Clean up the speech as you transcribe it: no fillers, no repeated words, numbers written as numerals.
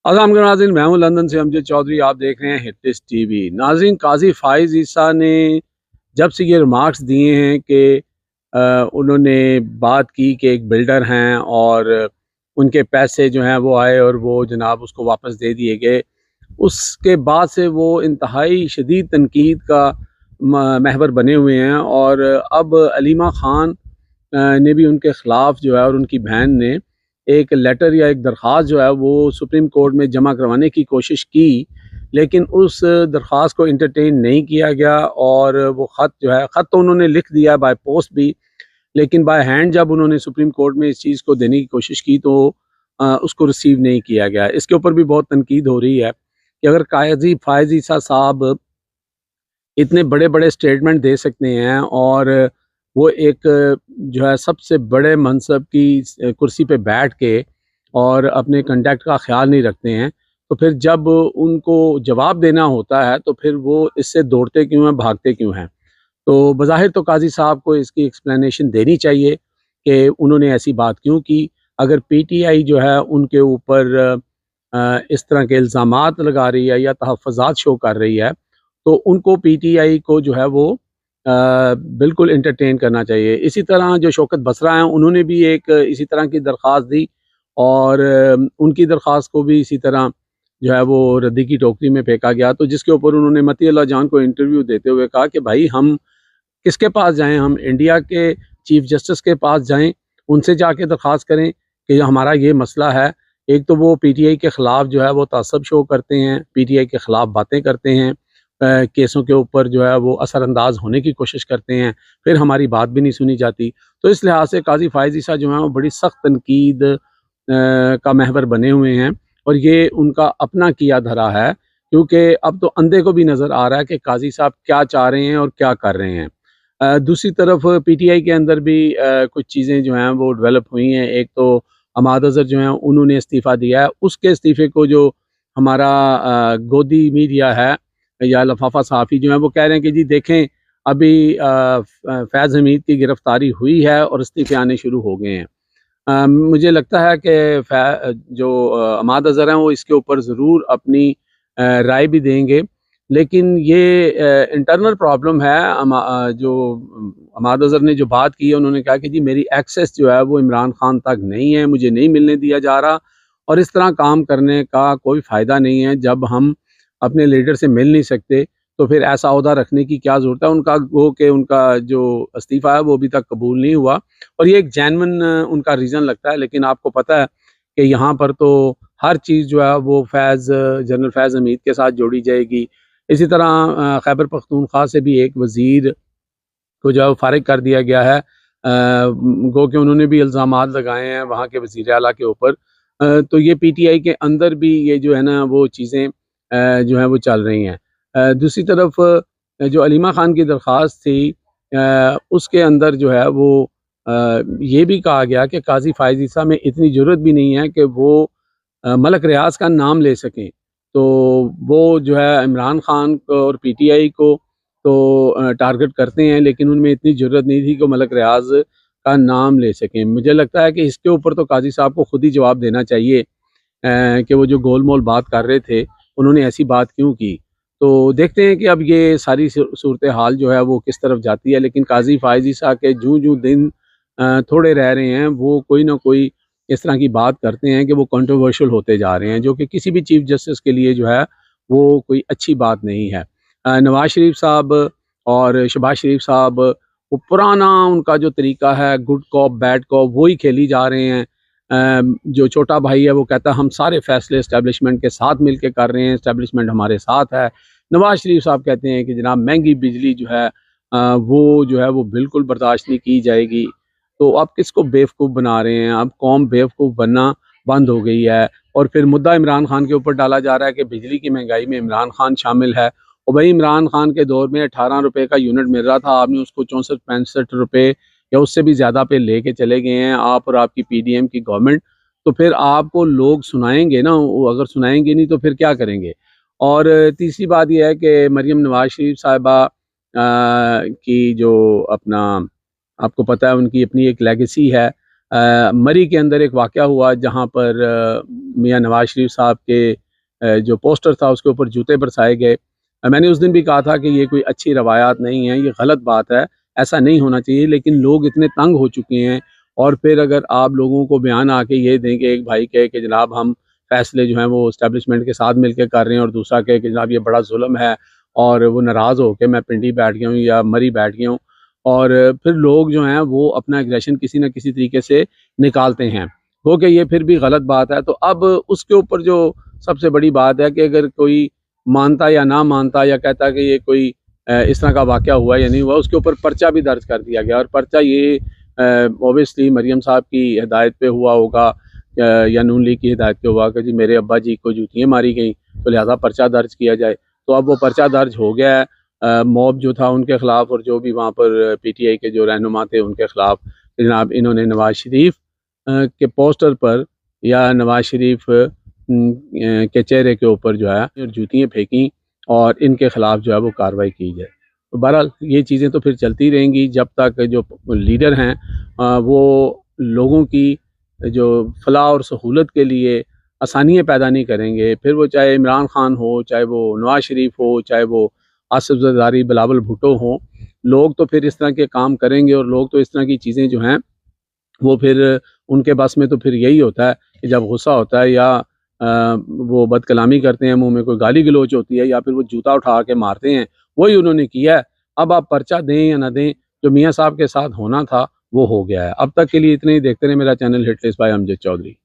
अस्सलाम वालेकुम नाज़रीन, मैं हूं लंदन से अमजद चौधरी। आप देख रहे हैं हिट टीवी। नाज़रीन, काजी फाइज ईसा ने जब से ये रिमार्क्स दिए हैं कि उन्होंने बात की कि एक बिल्डर हैं और उनके पैसे जो हैं वो आए और वो जनाब उसको वापस दे दिए गए, उसके बाद से वो इंतहाई शदीद तनकीद का महवर बने हुए हैं। और अब अलीमा खान ने भी उनके ख़िलाफ़ जो है और उनकी बहन ने एक लेटर या एक दरख्वास्त जो है वो सुप्रीम कोर्ट में जमा करवाने की कोशिश की, लेकिन उस दरख्वास्त को इंटरटेन नहीं किया गया। और वो ख़त जो है, ख़त तो उन्होंने लिख दिया बाय पोस्ट भी, लेकिन बाय हैंड जब उन्होंने सुप्रीम कोर्ट में इस चीज़ को देने की कोशिश की तो उसको रिसीव नहीं किया गया। इसके ऊपर भी बहुत तनकीद हो रही है कि अगर काजी फायज़ ईसा साहब इतने बड़े-बड़े स्टेटमेंट दे सकते हैं और वो एक जो है सबसे बड़े मनसब की कुर्सी पे बैठ के और अपने कंडक्ट का ख़्याल नहीं रखते हैं, तो फिर जब उनको जवाब देना होता है तो फिर वो इससे दौड़ते क्यों हैं, भागते क्यों हैं? तो बज़ाहिर तो काज़ी साहब को इसकी एक्सप्लेनेशन देनी चाहिए कि उन्होंने ऐसी बात क्यों की। अगर पीटीआई जो है उनके ऊपर इस तरह के इल्ज़ामात लगा रही है या तहफ़्फ़ुज़ात शो कर रही है, तो उनको पीटीआई को जो है वो बिल्कुल एंटरटेन करना चाहिए। इसी तरह जो शौकत बसरा हैं, उन्होंने भी एक इसी तरह की दरख्वास्त दी और उनकी दरख्वास्त को भी इसी तरह जो है वो रद्दी की टोकरी में फेंका गया। तो जिसके ऊपर उन्होंने मती अल्लाह जान को इंटरव्यू देते हुए कहा कि भाई हम किसके पास जाएँ? हम इंडिया के चीफ जस्टिस के पास जाएँ, उनसे जाके दरख्वास्त करें कि हमारा ये मसला है। एक तो वो पीटीआई के ख़िलाफ़ जो है वो तअस्सुब शो करते हैं, पीटीआई के ख़िलाफ़ बातें करते हैं, केसों के ऊपर जो है वो असरअंदाज होने की कोशिश करते हैं, फिर हमारी बात भी नहीं सुनी जाती। तो इस लिहाज से काज़ी फायज़ ईसा जो हैं वो बड़ी सख्त तनकीद का महवर बने हुए हैं और ये उनका अपना किया धरा है, क्योंकि अब तो अंधे को भी नज़र आ रहा है कि काज़ी साहब क्या चाह रहे हैं और क्या कर रहे हैं। दूसरी तरफ पीटीआई के अंदर भी कुछ चीज़ें जो हैं वो डेवलप हुई हैं। एक तो अमाद अज़हर जो हैं उन्होंने इस्तीफ़ा दिया है, उसके इस्तीफ़े को जो हमारा गोदी मीडिया है या लफाफा सहाफ़ी जो हैं वो कह रहे हैं कि जी देखें, अभी फैज़ हमीद की गिरफ़्तारी हुई है और इस्तीफ़े आने शुरू हो गए हैं। मुझे लगता है कि जो अमाद अज़हर हैं वो इसके ऊपर ज़रूर अपनी राय भी देंगे, लेकिन ये इंटरनल प्रॉब्लम है। जो अमाद अज़हर ने जो बात की है, उन्होंने कहा कि जी मेरी एक्सेस जो है वो इमरान खान तक नहीं है, मुझे नहीं मिलने दिया जा रहा और इस तरह काम करने का कोई फ़ायदा नहीं है। जब हम अपने लीडर से मिल नहीं सकते तो फिर ऐसा ओहदा रखने की क्या ज़रूरत है। उनका गो कि उनका जो इस्तीफ़ा है वो अभी तक कबूल नहीं हुआ और ये एक जेन्युइन उनका रीज़न लगता है। लेकिन आपको पता है कि यहाँ पर तो हर चीज़ जो है वो जनरल फैज़ हमीद के साथ जोड़ी जाएगी। इसी तरह खैबर पख्तूनख्वा से भी एक वज़ीर को जो है वो फ़ारिग कर दिया गया है। गो कि उन्होंने भी इल्ज़ामात लगाए हैं वहाँ के वज़ीर आला के ऊपर। तो ये पीटीआई के अंदर भी ये जो है ना वो चीज़ें जो हैं वो चल रही हैं। दूसरी तरफ जो अलीमा खान की दरख्वास्त थी, उसके अंदर जो है वो ये भी कहा गया कि काज़ी फायज़ ईसा में इतनी ज़रूरत भी नहीं है कि वो मलक रियाज़ का नाम ले सकें। तो वो जो है इमरान खान को और पीटीआई को तो टारगेट करते हैं, लेकिन उनमें इतनी ज़रूरत नहीं थी कि मलक रियाज़ का नाम ले सकें। मुझे लगता है कि इसके ऊपर तो काज़ी साहब को खुद ही जवाब देना चाहिए कि वो जो गोल-मोल बात कर रहे थे, उन्होंने ऐसी बात क्यों की? तो देखते हैं कि अब ये सारी सूरत हाल जो है वो किस तरफ जाती है। लेकिन काज़ी फ़ायज़ ईसा के जूँ-जूँ दिन थोड़े रह रहे हैं, वो कोई ना कोई इस तरह की बात करते हैं कि वो कंट्रोवर्शियल होते जा रहे हैं, जो कि किसी भी चीफ जस्टिस के लिए जो है वो कोई अच्छी बात नहीं है। नवाज़ शरीफ साहब और शहबाज शरीफ साहब, वो पुराना उनका जो तरीका है गुड कॉप बैड कॉप वही खेली जा रहे हैं। जो छोटा भाई है वो कहता है हम सारे फैसले इस्टेब्लिशमेंट के साथ मिल के कर रहे हैं, इस्टेब्लिशमेंट हमारे साथ है। नवाज शरीफ साहब कहते हैं कि जनाब महंगी बिजली जो है वो जो है वो बिल्कुल बर्दाश्त नहीं की जाएगी। तो आप किसको बेवकूफ़ बना रहे हैं? अब कौम बेवकूफ़ बनना बंद हो गई है और फिर मुद्दा इमरान खान के ऊपर डाला जा रहा है कि बिजली की महंगाई में इमरान खान शामिल है। और भाई इमरान खान के दौर में 18 रुपए का यूनिट मिल रहा था, आपने उसको 64-65 रुपए या उससे भी ज़्यादा पे लेके चले गए हैं आप और आपकी पीडीएम की गवर्नमेंट। तो फिर आपको लोग सुनाएँगे ना, वो अगर सुनाएँगे नहीं तो फिर क्या करेंगे? और तीसरी बात ये है कि मरियम नवाज़ शरीफ साहिबा की जो अपना, आपको पता है उनकी अपनी एक लेगेसी है। मरी के अंदर एक वाक़या हुआ जहाँ पर मियाँ नवाज शरीफ साहब के जो पोस्टर था उसके ऊपर जूते बरसाए गए। मैंने उस दिन भी कहा था कि ये कोई अच्छी रवायात नहीं है, ये गलत बात है, ऐसा नहीं होना चाहिए। लेकिन लोग इतने तंग हो चुके हैं और फिर अगर आप लोगों को बयान आके ये दें कि एक भाई कहे कि जनाब हम फैसले जो हैं वो इस्टेब्लिशमेंट के साथ मिलकर कर रहे हैं और दूसरा कहे कि जनाब ये बड़ा जुल्म है और वो नाराज़ हो के मैं पिंडी बैठ गया हूँ या मरी बैठ गया हूँ, और फिर लोग जो हैं वो अपना एग्रेशन किसी न किसी तरीके से निकालते हैं, हो कि ये फिर भी गलत बात है। तो अब उसके ऊपर जो सबसे बड़ी बात है कि अगर कोई मानता या ना मानता या कहता कि ये कोई इस तरह का वाक़या हुआ या नहीं हुआ, उसके ऊपर पर्चा भी दर्ज कर दिया गया। और पर्चा ये ऑब्वियसली मरियम साहब की हिदायत पे हुआ होगा या नून लीग की हिदायत पे हुआ कि जी मेरे अब्बा जी को जूतियाँ मारी गई तो लिहाजा पर्चा दर्ज किया जाए। तो अब वो पर्चा दर्ज हो गया है मॉब जो था उनके ख़िलाफ़ और जो भी वहाँ पर पीटीआई के जो रहनुमा थे उनके ख़िलाफ़। जनाब इन्होंने नवाज़ शरीफ के पोस्टर पर या नवाज़ शरीफ के चेहरे के ऊपर जो है जूतियाँ फेंकी और इनके ख़िलाफ़ जो है वो कार्रवाई की जाए। तो बहरहाल ये चीज़ें तो फिर चलती रहेंगी जब तक जो लीडर हैं वो लोगों की जो फलाह और सहूलत के लिए आसानियाँ पैदा नहीं करेंगे। फिर वो चाहे इमरान खान हो, चाहे वो नवाज़ शरीफ हो, चाहे वो आसिफ ज़रदारी, बिलावल भुट्टो हों, लोग तो फिर इस तरह के काम करेंगे और लोग तो इस तरह की चीज़ें जो हैं वो फिर उनके बस में तो फिर यही होता है कि जब गुस्सा होता है या वो बदकलामी करते हैं, मुँह में कोई गाली गलौच होती है या फिर वो जूता उठा के मारते हैं, वही उन्होंने किया है। अब आप पर्चा दें या ना दें, जो मियाँ साहब के साथ होना था वो हो गया है। अब तक के लिए इतना ही। देखते रहें मेरा channel hit list by Amjad Chaudhary.